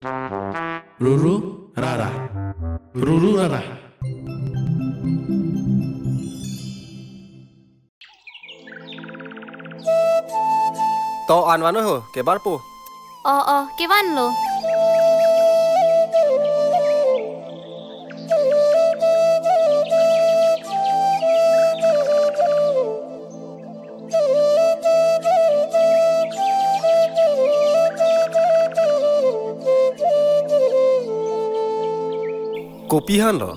Ruru Rara Ruru Rara To an wan ho ke bar pu ke wan lo kopi han lo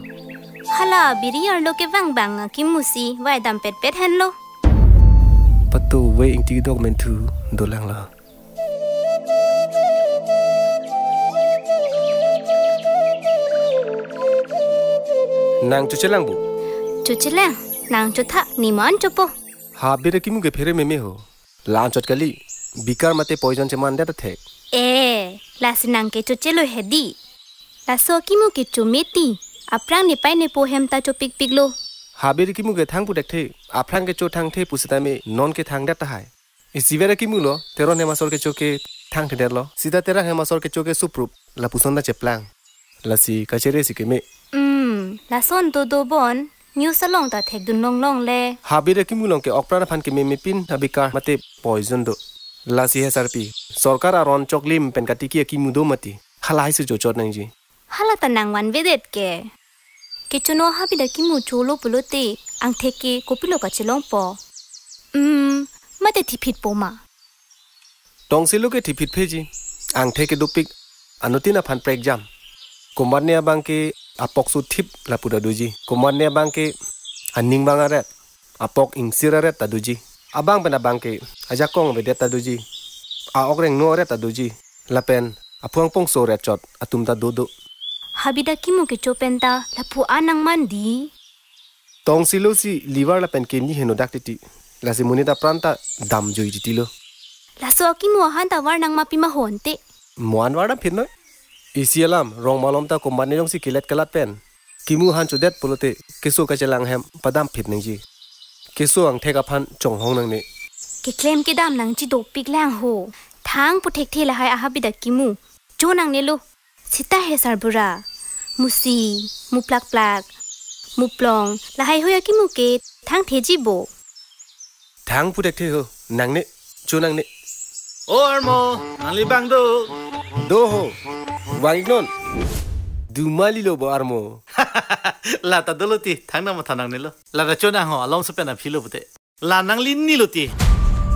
hala biri ar lo ke wang bang ki musi wai dam pet han lo patu we inti document tu dolang la nang chu chelang bu nang chu tha ni man chu po ha bere ki mu ke phere me ho lan chot kali bikar mate poison che man da the la sinang ke chu chelo hedi la so ki mu ke chu meti aprang ni pai ne po hem ta chu pik lo ha bere ki mu ke thang pu dek the aprang ke cho thang the pusita me non ke thang da ta hai isi bere ki mu lo teron he masol ke cho ke thang the der lo sida tera he masol ke cho ke suprup la pusonda che plang la si ka chere si ke me la son do bon new salong ta thek dun long le ha bere ki mu long ke okpra phan ke me pin abikar mate poison do la si SRP sarkar aron choklim pen kati ki mu do mati halai se jo chot nang ji hala ta nang wan vedet ke chuno ha bi da ki mu cholo pulote ang theke kopilo ka chelong po mate thi phit po ma tong silu ke thi phit pheji ang theke dupik anutina phan prek jam komarnia bangke apok su thip la pura duji komarnia bangke aning bangaret apok ing siraret ta duji abang bena bangke ajakong vedet ta duji a ogreng no ret ta duji lapen apuang pong so ret chot atum ta dodo habida ki mu ke chopenta lapu anang mandi tong silu si liver la pen ke ni heno daktiti la si munita pranta dam joi tilo la so ki mu han ta war nang ma pi ma honte moan wada phinno isialam rong malom ta kombani rong si kilet kalat pen kimu han chudet polote keso ka chelang hem padam phit ning ji keso ang theka phan chong hong nang ne ke claim ke dam nang chi dok pik lang ho thang pu thek thela hai a habida ki mu jo nang ne lo sita he sarbura musi mu plak mu plong la hai hoya ki mu ke thang theji bo thang pu thek the ho nang ne chu nang ne O armo nang li bang do ho wang non du mali lo bo armo la ta doloti thang na ma thanang ne lo la da chona ho along se pen na philo bute la nang li ni lo ti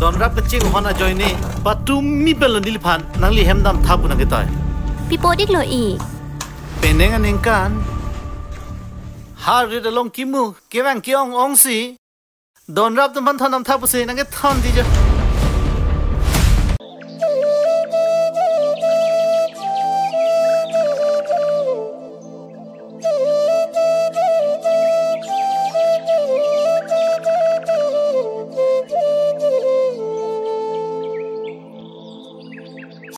don rap ke ching hona join ne patum mi pel nil phan nang li hemdam thapu na ke tai pipodik lo i peneng aning kan har ri da long kimu kewang kiong ong si don rap dum phan thanam thapu se nang ke thon di jo